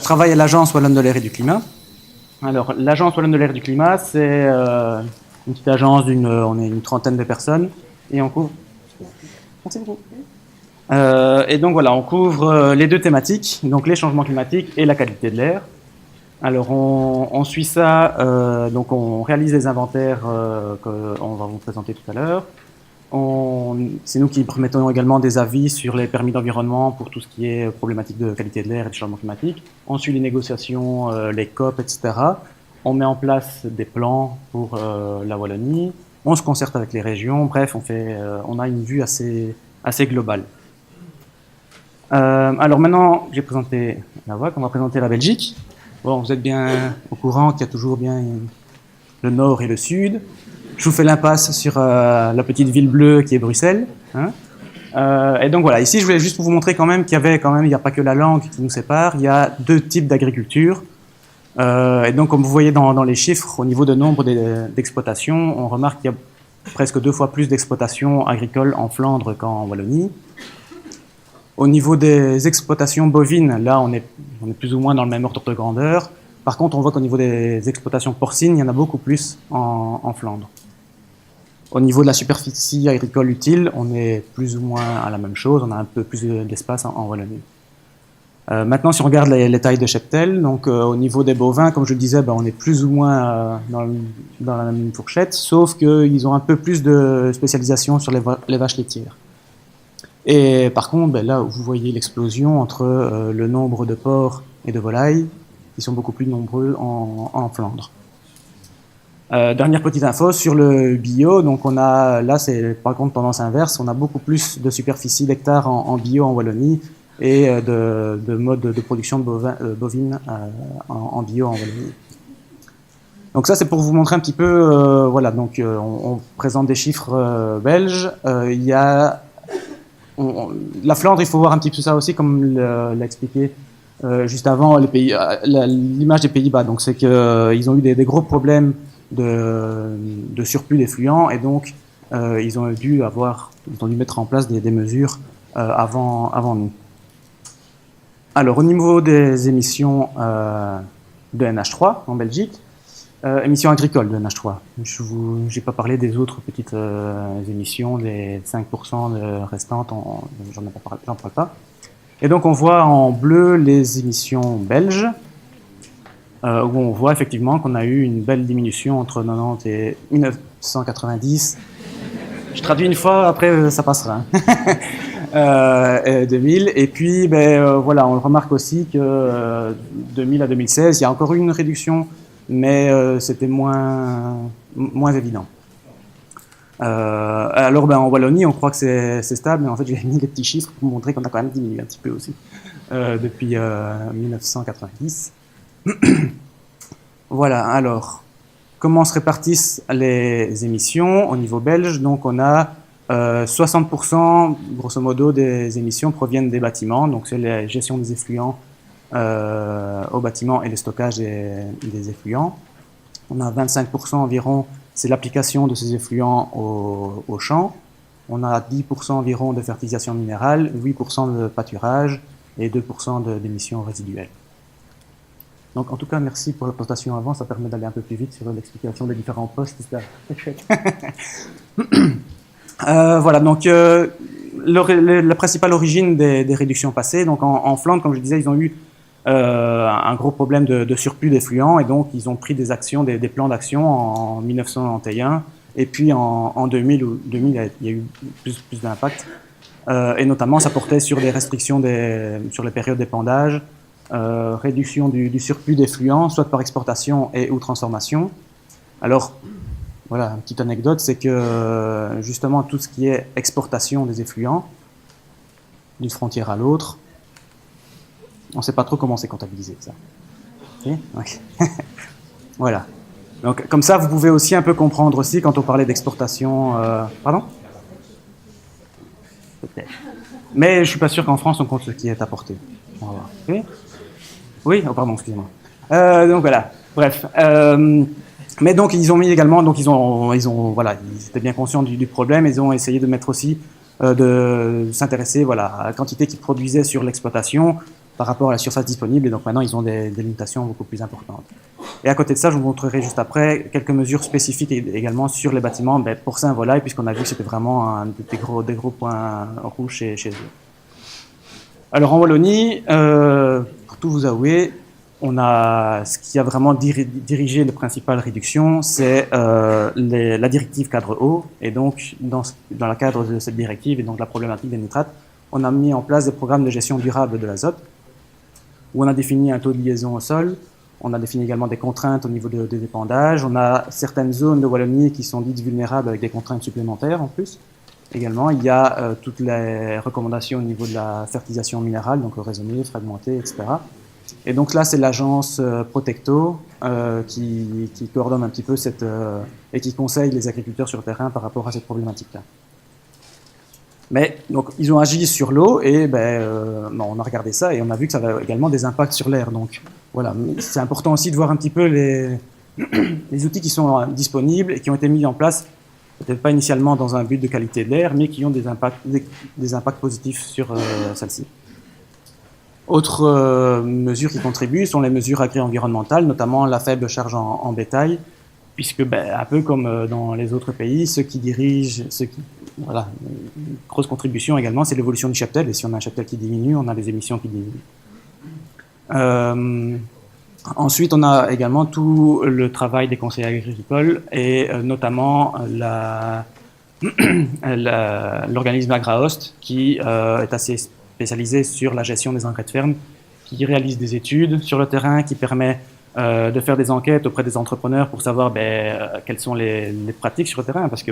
travaille à l'Agence Wallonne de l'air et du climat. Alors, l'Agence Wallonne de l'air et du climat, c'est une petite agence on est une trentaine de personnes et on couvre. Merci beaucoup. Et donc voilà, on couvre les deux thématiques, donc les changements climatiques et la qualité de l'air. Alors on suit ça, donc on réalise les inventaires qu'on va vous présenter tout à l'heure. C'est nous qui remettons également des avis sur les permis d'environnement pour tout ce qui est problématique de qualité de l'air et de changement climatique. On suit les négociations, les COP, etc. On met en place des plans pour la Wallonie. On se concerte avec les régions. Bref, on a une vue assez globale. Alors maintenant, j'ai présenté la VOC, on va présenter la Belgique. Bon, vous êtes bien au courant qu'il y a toujours bien le nord et le sud. Je vous fais l'impasse sur la petite ville bleue qui est Bruxelles. Hein. Et donc voilà, ici je voulais juste vous montrer quand même qu'il n'y a pas que la langue qui nous sépare, il y a deux types d'agriculture. Et donc comme vous voyez dans les chiffres, au niveau de nombre d'exploitations, on remarque qu'il y a presque 2 fois plus d'exploitations agricoles en Flandre qu'en Wallonie. Au niveau des exploitations bovines, là on est plus ou moins dans le même ordre de grandeur. Par contre, on voit qu'au niveau des exploitations porcines, il y en a beaucoup plus en Flandre. Au niveau de la superficie agricole utile, on est plus ou moins à la même chose, on a un peu plus d'espace en Wallonie. Maintenant, si on regarde les tailles de cheptel, donc au niveau des bovins, comme je le disais, on est plus ou moins dans la même fourchette, sauf qu'ils ont un peu plus de spécialisation sur les vaches laitières. Et par contre, là, vous voyez l'explosion entre le nombre de porcs et de volailles, qui sont beaucoup plus nombreux en Flandre. Dernière petite info sur le bio, donc là c'est par contre tendance inverse, on a beaucoup plus de superficie d'hectares en bio en Wallonie et de modes de production de bovines en bio en Wallonie. Donc ça c'est pour vous montrer un petit peu, voilà, donc on présente des chiffres belges, il y a la Flandre, il faut voir un petit peu ça aussi, comme l'a expliqué juste avant, l'image des Pays-Bas. Donc c'est qu'ils ont eu des gros problèmes de surplus d'effluents et donc ils ont dû mettre en place des mesures avant nous. Alors au niveau des émissions de NH3 en Belgique, émissions agricoles de NH3. Je n'ai pas parlé des autres petites émissions, des 5% restantes, j'en parle pas. Et donc on voit en bleu les émissions belges, où on voit effectivement qu'on a eu une belle diminution entre 90 et 1990. Je traduis une fois, après ça passera. 2000. Et puis voilà, on remarque aussi que 2000 à 2016, il y a encore eu une réduction, mais c'était moins évident. Alors en Wallonie, on croit que c'est stable, mais en fait j'ai mis les petits chiffres pour montrer qu'on a quand même diminué un petit peu aussi depuis 1990. Voilà, alors comment se répartissent les émissions au niveau belge? Donc on a 60% grosso modo des émissions proviennent des bâtiments, donc c'est la gestion des effluents au bâtiment et le stockage des effluents. On a 25% environ, c'est l'application de ces effluents aux champs. On a 10% environ de fertilisation minérale, 8% de pâturage et 2% d'émissions résiduelles. Donc en tout cas, merci pour la présentation avant, ça permet d'aller un peu plus vite sur l'explication des différents postes. C'est chouette. Voilà, donc la principale origine des réductions passées, donc en Flandre, comme je disais, ils ont eu un gros problème de surplus d'effluents et donc ils ont pris des actions, des plans d'action en 1991 et puis en 2000, il y a eu plus d'impact et notamment ça portait sur des restrictions sur les périodes d'épandage, réduction du surplus d'effluents, soit par exportation et ou transformation. Alors voilà, une petite anecdote, c'est que justement tout ce qui est exportation des effluents d'une frontière à l'autre, on ne sait pas trop comment c'est comptabilisé, ça. Okay. Voilà. Donc, comme ça, vous pouvez aussi un peu comprendre aussi quand on parlait d'exportation. Pardon? Peut-être. Mais je ne suis pas sûr qu'en France, on compte ce qui est apporté. On va voir. Okay. Oui? Oh, pardon, excusez-moi. Donc voilà. Bref. Mais donc, ils ont mis également. Donc, voilà, ils étaient bien conscients du problème. Ils ont essayé de mettre aussi de s'intéresser, voilà, à la quantité qu'ils produisaient sur l'exploitation. par rapport à la surface disponible, et donc maintenant ils ont des limitations beaucoup plus importantes. Et à côté de ça, je vous montrerai juste après quelques mesures spécifiques également sur les bâtiments porcins volailles, puisqu'on a vu que c'était vraiment un des gros points rouges chez eux. Alors en Wallonie, pour tout vous avouer, ce qui a vraiment dirigé les principales réductions, c'est la directive cadre eau. Et donc, dans le cadre de cette directive et donc la problématique des nitrates, on a mis en place des programmes de gestion durable de l'azote, où on a défini un taux de liaison au sol, on a défini également des contraintes au niveau des épandages, on a certaines zones de Wallonie qui sont dites vulnérables avec des contraintes supplémentaires en plus. Également, il y a toutes les recommandations au niveau de la fertilisation minérale, donc raisonnée, fragmentée, etc. Et donc là, c'est l'agence Protecto qui coordonne un petit peu et qui conseille les agriculteurs sur le terrain par rapport à cette problématique-là. Mais donc, ils ont agi sur l'eau et on a regardé ça et on a vu que ça avait également des impacts sur l'air. Donc voilà, c'est important aussi de voir un petit peu les outils qui sont disponibles et qui ont été mis en place, peut-être pas initialement dans un but de qualité de l'air, mais qui ont des impacts positifs sur celle-ci. Autres mesures qui contribuent sont les mesures agri-environnementales, notamment la faible charge en bétail, puisque un peu comme dans les autres pays, voilà, une grosse contribution également, c'est l'évolution du cheptel, et si on a un cheptel qui diminue, on a des émissions qui diminuent. Ensuite, on a également tout le travail des conseillers agricoles, et notamment l'organisme AgraHost, qui est assez spécialisé sur la gestion des engrais de ferme, qui réalise des études sur le terrain, qui permet de faire des enquêtes auprès des entrepreneurs pour savoir quelles sont les pratiques sur le terrain, parce que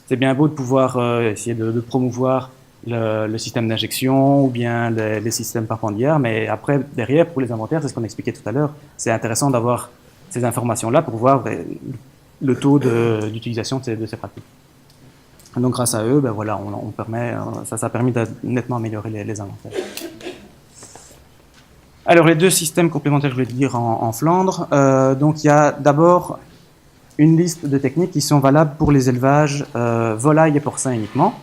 c'est bien beau de pouvoir essayer de promouvoir le système d'injection ou bien les systèmes parpendiaires, mais après, derrière, pour les inventaires, c'est ce qu'on expliquait tout à l'heure, c'est intéressant d'avoir ces informations-là pour voir le taux d'utilisation de ces pratiques. Donc grâce à eux, voilà, ça a permis de nettement améliorer les inventaires. Alors les deux systèmes complémentaires, je voulais dire en Flandre. Donc il y a d'abord une liste de techniques qui sont valables pour les élevages volailles et porcins uniquement.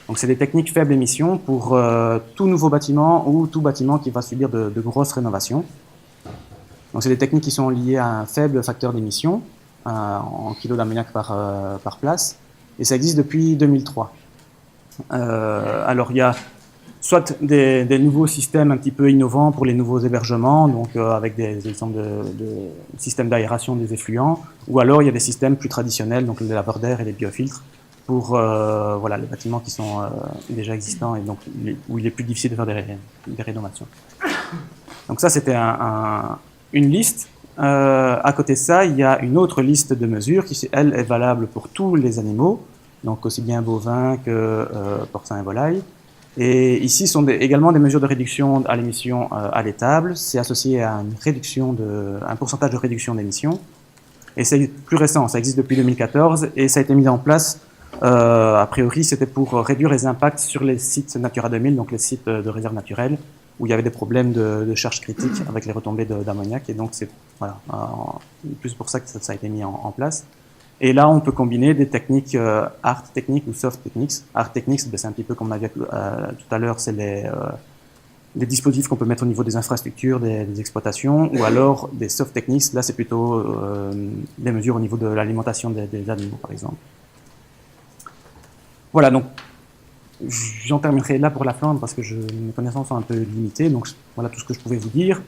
Donc c'est des techniques faibles émissions pour tout nouveau bâtiment ou tout bâtiment qui va subir de grosses rénovations. Donc c'est des techniques qui sont liées à un faible facteur d'émission en kilos d'ammoniac par place. Et ça existe depuis 2003. Alors il y a soit des nouveaux systèmes un petit peu innovants pour les nouveaux hébergements, donc avec des exemples de systèmes d'aération des effluents, ou alors il y a des systèmes plus traditionnels, donc les laveurs d'air et les biofiltres, pour voilà, les bâtiments qui sont déjà existants et donc où il est plus difficile de faire des rénovations. Donc ça, c'était une liste. À côté de ça, il y a une autre liste de mesures qui, elle, est valable pour tous les animaux, donc aussi bien bovins que porcins et volailles. Et ici sont également des mesures de réduction à l'émission à l'étable. C'est associé à un pourcentage de réduction d'émissions. Et c'est plus récent, ça existe depuis 2014 et ça a été mis en place, a priori, c'était pour réduire les impacts sur les sites Natura 2000, donc les sites de réserve naturelle, où il y avait des problèmes de charge critique avec les retombées d'ammoniac. Et donc c'est voilà, plus pour ça que ça a été mis en place. Et là, on peut combiner des techniques hard techniques ou soft techniques. Hard techniques, c'est un petit peu comme on a vu tout à l'heure, c'est les dispositifs qu'on peut mettre au niveau des infrastructures, des exploitations, ou alors des soft techniques. Là, c'est plutôt des mesures au niveau de l'alimentation des animaux, par exemple. Voilà, donc j'en terminerai là pour la Flandre parce que mes connaissances sont un peu limitées. Donc voilà tout ce que je pouvais vous dire.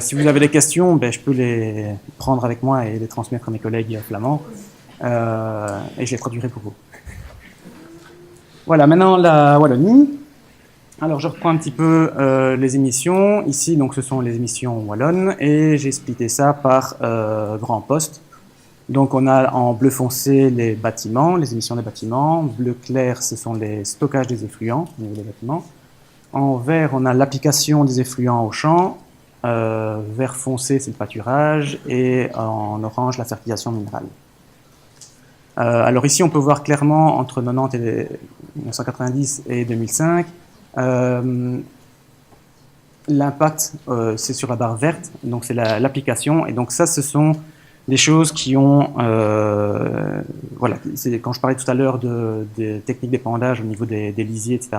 Si vous avez des questions, je peux les prendre avec moi et les transmettre à mes collègues flamands. Et je les traduirai pour vous. Voilà, maintenant la Wallonie. Alors je reprends un petit peu les émissions. Ici, donc, ce sont les émissions wallonnes et j'ai splitté ça par grands postes. Donc on a en bleu foncé les bâtiments, les émissions des bâtiments. Bleu clair, ce sont les stockages des effluents au niveau des bâtiments. En vert, on a l'application des effluents aux champs. Vert foncé, c'est le pâturage. Et en orange, la fertilisation minérale. Alors ici, on peut voir clairement entre 1990 et 2005, l'impact, c'est sur la barre verte, donc c'est l'application. Et donc ça, ce sont des choses qui ont, voilà, quand je parlais tout à l'heure des techniques d'épandage au niveau des lisiers, etc.,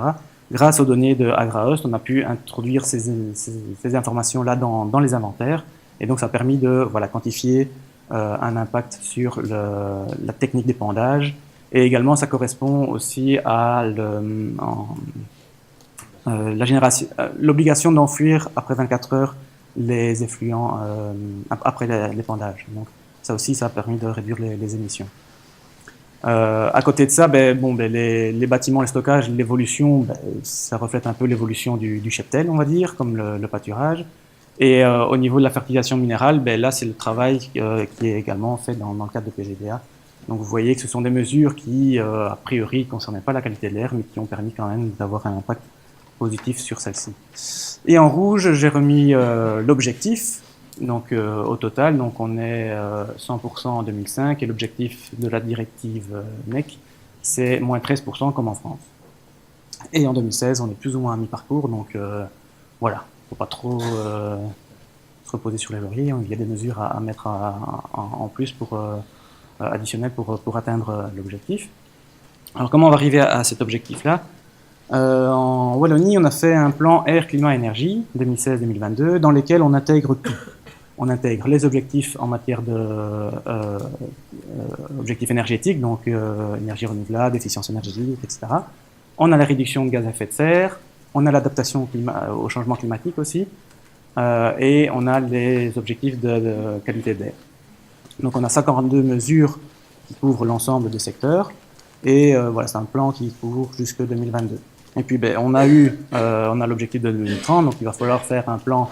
grâce aux données de AgraHost, on a pu introduire ces informations-là dans les inventaires, et donc ça a permis de voilà, quantifier un impact sur la technique d'épandage, et également ça correspond aussi à l'obligation d'enfouir après 24 heures les effluents après l'épandage. Donc ça aussi, ça a permis de réduire les émissions. À côté de ça, les bâtiments, les stockages, l'évolution, ça reflète un peu l'évolution du cheptel, on va dire, comme le pâturage. Et au niveau de la fertilisation minérale, là, c'est le travail qui est également fait dans le cadre de PGDA. Donc vous voyez que ce sont des mesures qui, a priori, ne concernaient pas la qualité de l'air, mais qui ont permis quand même d'avoir un impact positif sur celle-ci. Et en rouge, j'ai remis l'objectif. Donc au total, donc on est 100% en 2005 et l'objectif de la directive NEC, c'est moins 13% comme en France. Et en 2016, on est plus ou moins à mi-parcours, donc voilà, faut pas trop se reposer sur les lauriers. Il y a des mesures à mettre en plus additionnelles pour atteindre l'objectif. Alors comment on va arriver à cet objectif-là? En Wallonie, on a fait un plan air, climat, énergie 2016-2022 dans lequel on intègre tout. On intègre les objectifs en matière d'objectifs énergétiques, donc énergie renouvelable, efficience énergétique, etc. On a la réduction de gaz à effet de serre, on a l'adaptation au changement climatique aussi, et on a les objectifs de qualité d'air. Donc on a 52 mesures qui couvrent l'ensemble des secteurs, et voilà, c'est un plan qui couvre jusque 2022. Et puis on a l'objectif de 2030, donc il va falloir faire un plan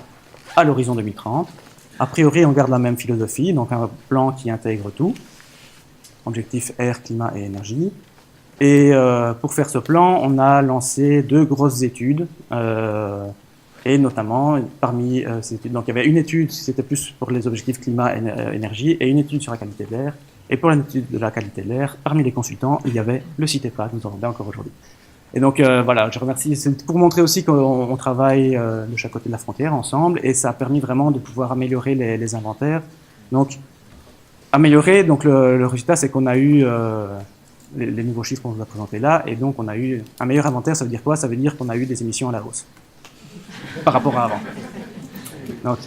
à l'horizon 2030. A priori, on garde la même philosophie, donc un plan qui intègre tout, objectif air, climat et énergie. Et pour faire ce plan, on a lancé 2 grosses études, et notamment parmi ces études, donc il y avait une étude qui c'était plus pour les objectifs climat et énergie, et une étude sur la qualité de l'air. Et pour l'étude de la qualité de l'air, parmi les consultants, il y avait le CITEPA, que nous avons bien encore aujourd'hui. Et donc voilà, je remercie, c'est pour montrer aussi qu'on travaille de chaque côté de la frontière ensemble, et ça a permis vraiment de pouvoir améliorer les inventaires. Donc améliorer, donc le résultat c'est qu'on a eu les nouveaux chiffres qu'on vous a présentés là, et donc on a eu un meilleur inventaire. Ça veut dire quoi? Ça veut dire qu'on a eu des émissions à la hausse par rapport à avant. Donc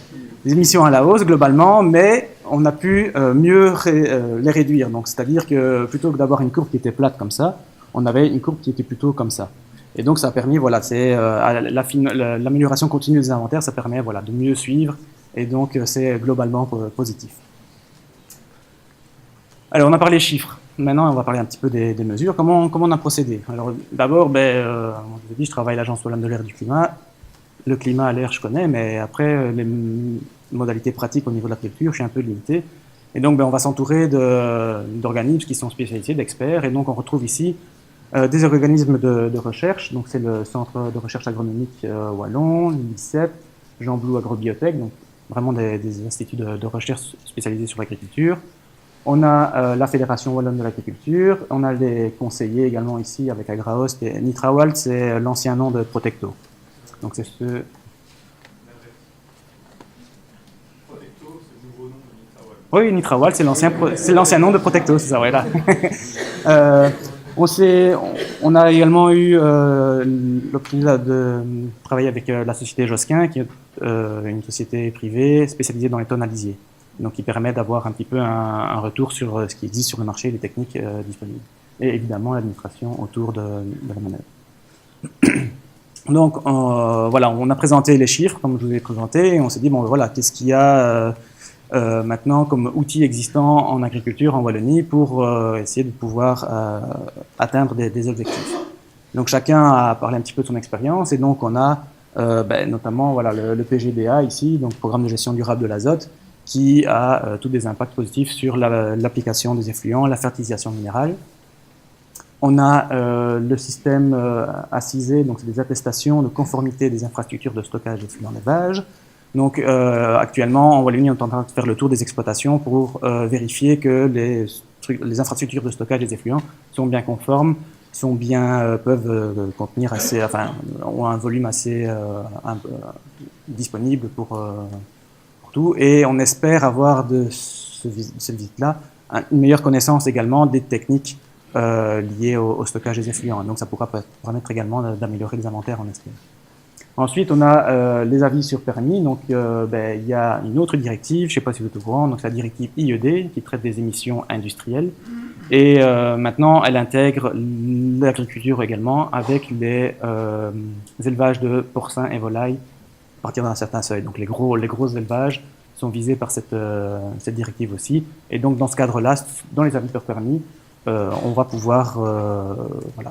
des émissions à la hausse globalement, mais on a pu mieux les réduire. Donc c'est-à-dire que plutôt que d'avoir une courbe qui était plate comme ça, on avait une courbe qui était plutôt comme ça. Et donc ça a permis, voilà, c'est l'amélioration continue des inventaires, ça permet voilà, de mieux suivre, et donc c'est globalement positif. Alors on a parlé chiffres, maintenant on va parler un petit peu des mesures. Comment on a procédé? Alors d'abord, je vous ai dit, je travaille à l'Agence wallonne de l'air et du climat. Le climat, l'air, je connais, mais après les modalités pratiques au niveau de l'agriculture, je suis un peu limité. Et donc on va s'entourer d'organismes qui sont spécialisés, d'experts, et donc on retrouve ici des organismes de recherche. Donc c'est le Centre de recherche agronomique wallon, l'ICEP, Jean Blou Agrobiotech, donc vraiment des instituts de recherche spécialisés sur l'agriculture. On a la Fédération wallonne de l'agriculture, on a des conseillers également ici avec AgraHost, et Nitrawald, c'est l'ancien nom de Protecto. Donc c'est ce... Protecto, c'est le nouveau nom de Nitrawald. Oui, Nitrawald, c'est l'ancien nom de Protecto, c'est ça, ouais, là. On a également eu l'opportunité de travailler avec la société Josquin, qui est une société privée spécialisée dans les tonalisiers, donc qui permet d'avoir un petit peu un retour sur ce qui existe sur le marché, les techniques disponibles, et évidemment l'administration autour de la manœuvre. Donc voilà, on a présenté les chiffres comme je vous ai présenté, et on s'est dit bon voilà, qu'est-ce qu'il y a maintenant comme outils existants en agriculture en Wallonie pour essayer de pouvoir atteindre des objectifs. Donc chacun a parlé un petit peu de son expérience, et donc on a notamment voilà, le PGDA ici, donc Programme de gestion durable de l'azote, qui a tous des impacts positifs sur l'application des effluents, la fertilisation minérale. On a le système ACISE, donc c'est des attestations de conformité des infrastructures de stockage d'effluents d'élevage. Donc actuellement, en Wallonie, on est en train de faire le tour des exploitations pour vérifier que les infrastructures de stockage des effluents sont bien conformes, peuvent contenir ont un volume assez disponible pour tout. Et on espère avoir de cette visite-là, une meilleure connaissance également des techniques liées au stockage des effluents. Donc ça pourra permettre également d'améliorer les inventaires en SPM. Ensuite, on a les avis sur permis. Donc, il y a une autre directive, je ne sais pas si vous êtes au courant, donc c'est la directive IED qui traite des émissions industrielles. Et maintenant, elle intègre l'agriculture également avec les élevages de porcins et volailles à partir d'un certain seuil. Donc, les gros élevages sont visés par cette directive aussi. Et donc, dans ce cadre-là, dans les avis sur permis, on va pouvoir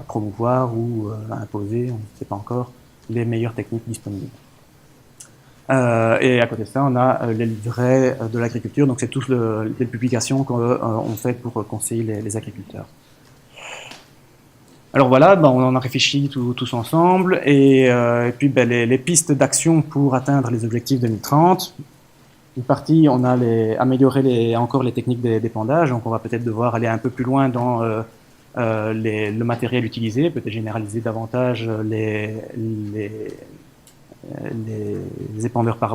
promouvoir ou imposer, on ne sait pas encore, les meilleures techniques disponibles. Et à côté de ça, on a les livrets de l'agriculture, donc c'est toutes les publications qu'on fait pour conseiller les agriculteurs. Alors voilà, on en a réfléchi tous ensemble, et puis les pistes d'action pour atteindre les objectifs 2030. Une partie, on a améliorer encore les techniques d'épandage, donc on va peut-être devoir aller un peu plus loin dans le matériel utilisé, peut-être généraliser davantage les épandeurs par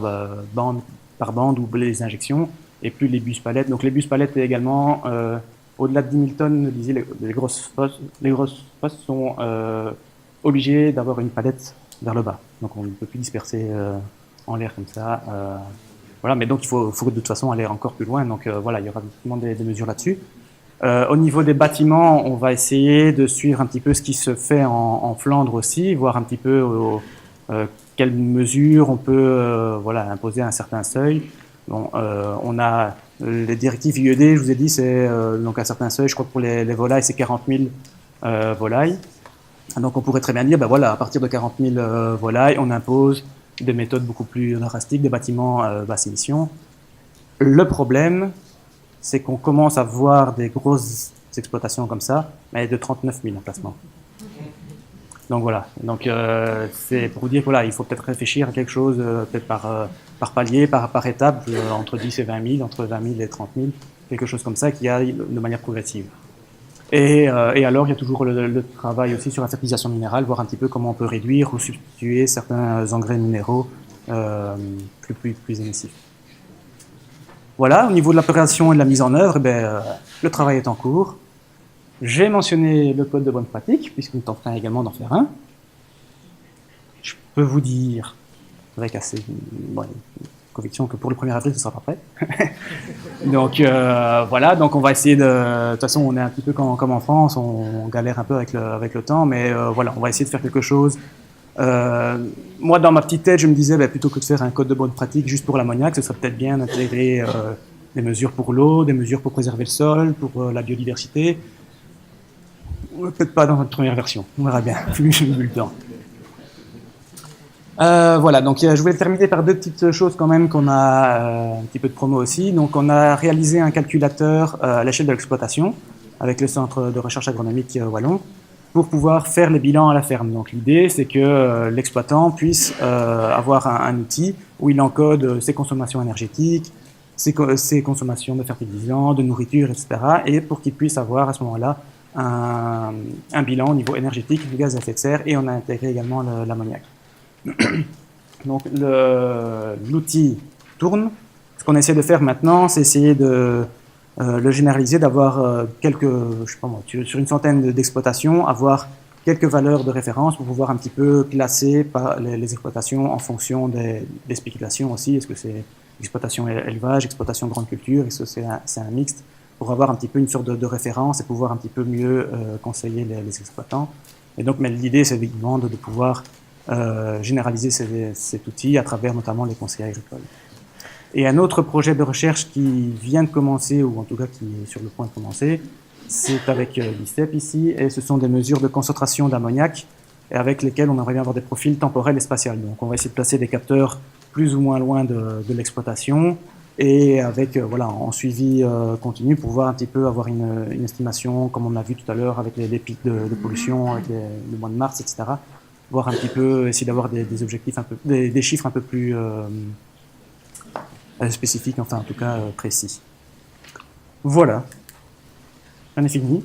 bande ou les injections, et plus les bus palettes. Donc les bus palettes également, au-delà de 10 000 tonnes, les grosses fosses sont obligées d'avoir une palette vers le bas. Donc on ne peut plus disperser en l'air comme ça. Voilà, mais donc il faut de toute façon aller encore plus loin. Donc voilà, il y aura effectivement des mesures là-dessus. Au niveau des bâtiments, on va essayer de suivre un petit peu ce qui se fait en Flandre aussi, voir un petit peu quelles mesures on peut imposer à un certain seuil. Bon, on a les directives IED, je vous ai dit, c'est donc un certain seuil, je crois que pour les volailles, c'est 40 000 volailles. Donc on pourrait très bien dire, à partir de 40 000 volailles, on impose des méthodes beaucoup plus drastiques, des bâtiments basse émission. Le problème, c'est qu'on commence à voir des grosses exploitations comme ça, mais de 39 000 emplacements. Donc voilà, c'est pour vous dire qu'il faut peut-être réfléchir à quelque chose, peut-être par palier, par étape, entre 10 et 20 000, entre 20 000 et 30 000, quelque chose comme ça qui aille de manière progressive. Et alors, il y a toujours le travail aussi sur la fertilisation minérale, voir un petit peu comment on peut réduire ou substituer certains engrais minéraux plus émissifs. Voilà, au niveau de l'opération et de la mise en œuvre, le travail est en cours. J'ai mentionné le code de bonne pratique, puisque nous tentons également d'en faire un. Je peux vous dire, avec assez conviction, que pour le 1er avril, ce ne sera pas prêt. Donc voilà, donc on va essayer de toute façon, on est un petit peu comme en France, on galère un peu avec le temps, mais voilà, on va essayer de faire quelque chose. Moi, dans ma petite tête, je me disais, plutôt que de faire un code de bonne pratique juste pour l'ammoniac, ce serait peut-être bien d'intégrer des mesures pour l'eau, des mesures pour préserver le sol, pour la biodiversité. Peut-être pas dans notre première version, on verra bien, plus j'ai eu le temps. Voilà, donc je voulais terminer par deux petites choses quand même qu'on a un petit peu de promo aussi. Donc on a réalisé un calculateur à l'échelle de l'exploitation avec le centre de recherche agronomique wallon pour pouvoir faire les bilans à la ferme. Donc l'idée c'est que l'exploitant puisse avoir un outil où il encode ses consommations énergétiques, ses consommations de fertilisants, de nourriture, etc. Et pour qu'il puisse avoir à ce moment-là un bilan au niveau énergétique, du gaz à effet de serre, et on a intégré également l'ammoniac. Donc l'outil tourne. Ce qu'on essaie de faire maintenant, c'est essayer de le généraliser, d'avoir sur une centaine d'exploitations, avoir quelques valeurs de référence pour pouvoir un petit peu classer les exploitations en fonction des spéculations aussi. Est-ce que c'est exploitation élevage, exploitation grande culture, est-ce que c'est un mixte, pour avoir un petit peu une sorte de référence et pouvoir un petit peu mieux conseiller les exploitants. Et donc, mais l'idée, c'est évidemment de pouvoir généraliser cet outil à travers notamment les conseillers agricoles. Et un autre projet de recherche qui vient de commencer, ou en tout cas qui est sur le point de commencer, c'est avec l'ICEP ici, et ce sont des mesures de concentration d'ammoniac avec lesquelles on aimerait bien avoir des profils temporels et spatiaux. Donc on va essayer de placer des capteurs plus ou moins loin de l'exploitation, et avec en suivi continu pour pouvoir un petit peu avoir une estimation, comme on a vu tout à l'heure avec les pics de pollution, avec le mois de mars, etc. Voir un petit peu, essayer d'avoir des objectifs des chiffres un peu plus spécifiques, enfin en tout cas précis. Voilà, j'en ai fini.